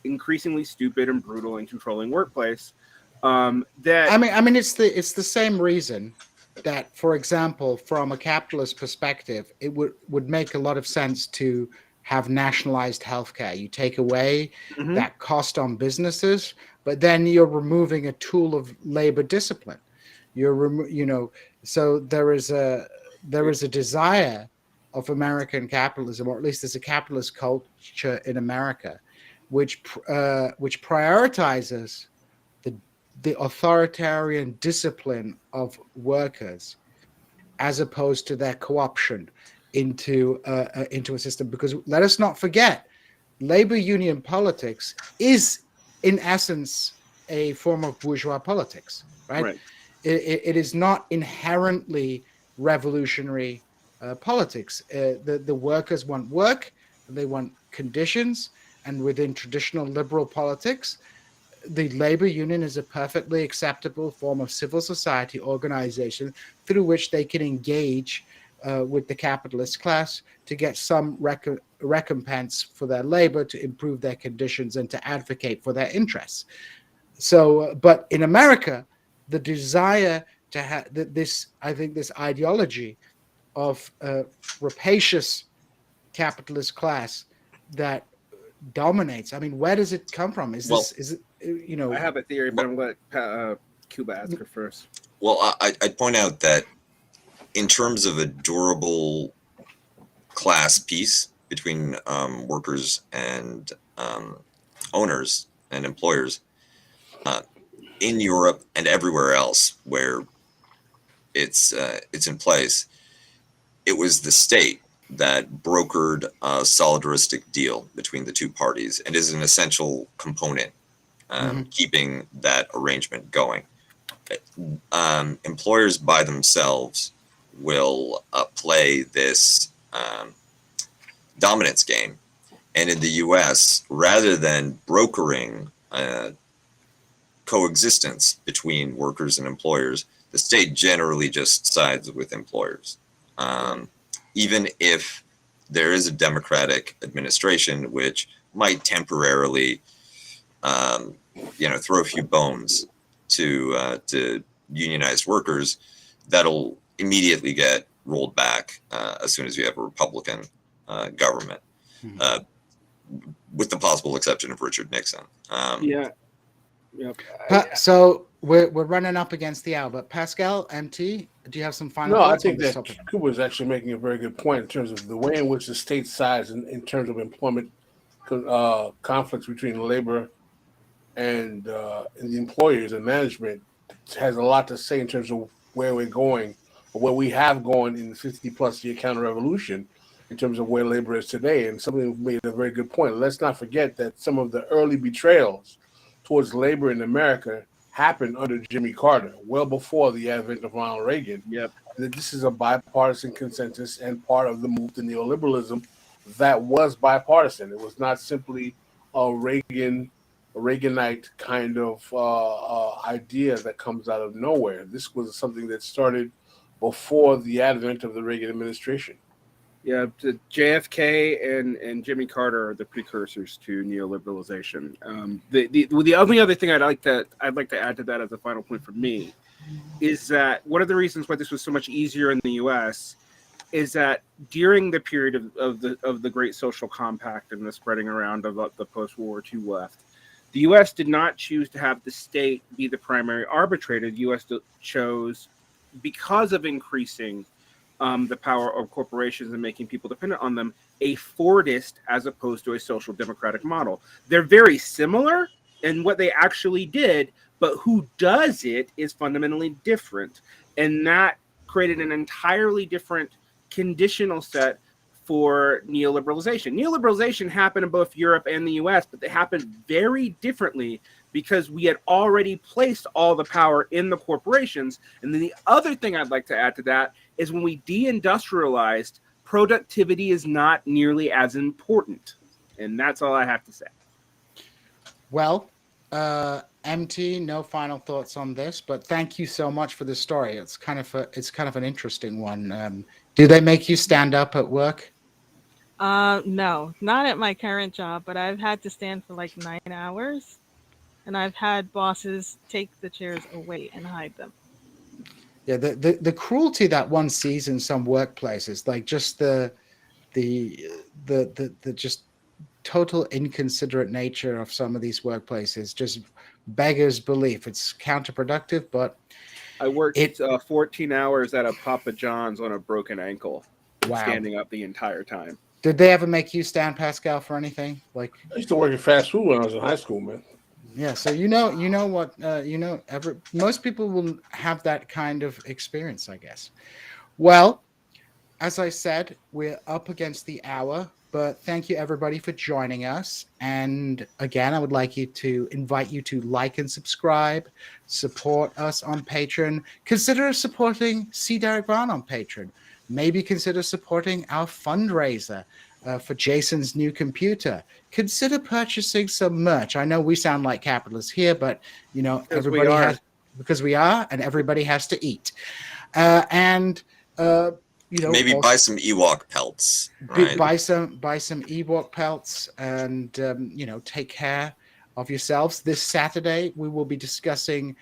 increasingly stupid and brutal and controlling workplace. I mean, it's the same reason that, for example, from a capitalist perspective, it would make a lot of sense to have nationalized healthcare. You take away that cost on businesses, but then you're removing a tool of labor discipline. So there is a desire of American capitalism, or at least there's a capitalist culture in America, which prioritizes the authoritarian discipline of workers as opposed to their co-option into a system. Because let us not forget, labor union politics is in essence a form of bourgeois politics, right? Right. It is not inherently revolutionary politics. The workers want work, they want conditions, and within traditional liberal politics, the labor union is a perfectly acceptable form of civil society organization through which they can engage with the capitalist class to get some recompense for their labor, to improve their conditions, and to advocate for their interests. So, but in America, the desire to have this, I think, this ideology of rapacious capitalist class that dominates. I mean, where does it come from? Is it I have a theory, but I'm going to let Cuba ask her first. Well, I'd point out that in terms of a durable class peace between workers and owners and employers, in Europe and everywhere else where it's in place, it was the state that brokered a solidaristic deal between the two parties and is an essential component keeping that arrangement going. Employers by themselves will play this dominance game. And in the US, rather than brokering coexistence between workers and employers, the state generally just sides with employers. Even if there is a democratic administration, which might temporarily, throw a few bones to unionized workers, that'll immediately get rolled back as soon as you have a Republican government, with the possible exception of Richard Nixon. So we're running up against the hour, but Pascal, MT, do you have some final thoughts? No, I think that Cuba is actually making a very good point in terms of the way in which the state sides, in terms of employment conflicts between labor and the employers and management, has a lot to say in terms of where we're going, or where we have gone in the 50-plus year counter-revolution, in terms of where labor is today. And somebody made a very good point. Let's not forget that some of the early betrayals towards labor in America happened under Jimmy Carter, well before the advent of Ronald Reagan. Yep. And that this is a bipartisan consensus and part of the move to neoliberalism that was bipartisan. It was not simply a Reaganite kind of idea that comes out of nowhere. This was something that started before the advent of the Reagan administration. Yeah, JFK and Jimmy Carter are the precursors to neoliberalization. The only other thing I'd like to add to that as a final point for me is that one of the reasons why this was so much easier in the U.S. is that during the period of the Great Social Compact and the spreading around of the post-World War II left, the U.S. did not choose to have the state be the primary arbitrator. The U.S. chose, because of increasing the power of corporations and making people dependent on them, a Fordist as opposed to a social democratic model. They're very similar in what they actually did, but who does it is fundamentally different. And that created an entirely different conditional set for neoliberalization. Neoliberalization happened in both Europe and the US, but they happened very differently because we had already placed all the power in the corporations. And then the other thing I'd like to add to that is when we deindustrialized, productivity is not nearly as important. And that's all I have to say. Well, MT, no final thoughts on this, but thank you so much for the story. It's kind of an interesting one. Do they make you stand up at work? No, not at my current job, but I've had to stand for like 9 hours, and I've had bosses take the chairs away and hide them. Yeah, the cruelty that one sees in some workplaces, like just the just total inconsiderate nature of some of these workplaces, just beggars belief. It's counterproductive, but I worked 14 hours at a Papa John's on a broken ankle, standing up the entire time. Did they ever make you stand, Pascal, for anything? Like, I used to work in fast food when I was in high school, man. Yeah, so most people will have that kind of experience, I guess. Well, as I said, we're up against the hour, but thank you everybody for joining us. And again, I would like you to invite you to like and subscribe, support us on Patreon. Consider supporting C. Derek Vaughn on Patreon. Maybe consider supporting our fundraiser for Jason's new computer. Consider purchasing some merch. I know we sound like capitalists here, but everybody has, because we are, and everybody has to eat. Maybe also, buy some Ewok pelts. Right? buy some Ewok pelts, and take care of yourselves. This Saturday we will be discussing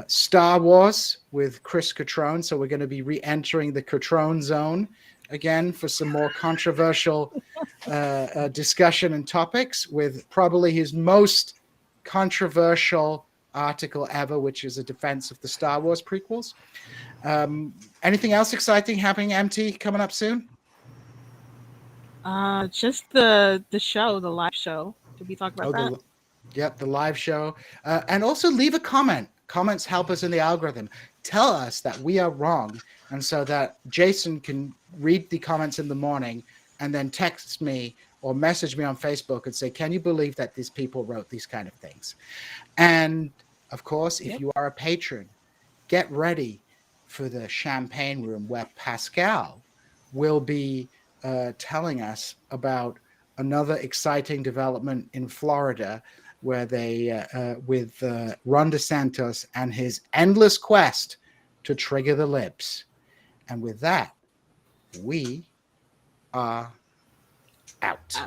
Star Wars with Chris Catrone. So we're going to be re-entering the Catrone zone again for some more controversial discussion and topics, with probably his most controversial article ever, which is a defense of the Star Wars prequels. Anything else exciting happening, MT, coming up soon? Just the show, the live show. Did we talk about that? The live show. And also leave a comment. Comments help us in the algorithm. Tell us that we are wrong, and so that Jason can read the comments in the morning and then text me or message me on Facebook and say, can you believe that these people wrote these kind of things? And of course, if you are a patron, get ready for the champagne room where Pascal will be telling us about another exciting development in Florida, where they, with Ron DeSantis and his endless quest to trigger the libs. And with that, we are out.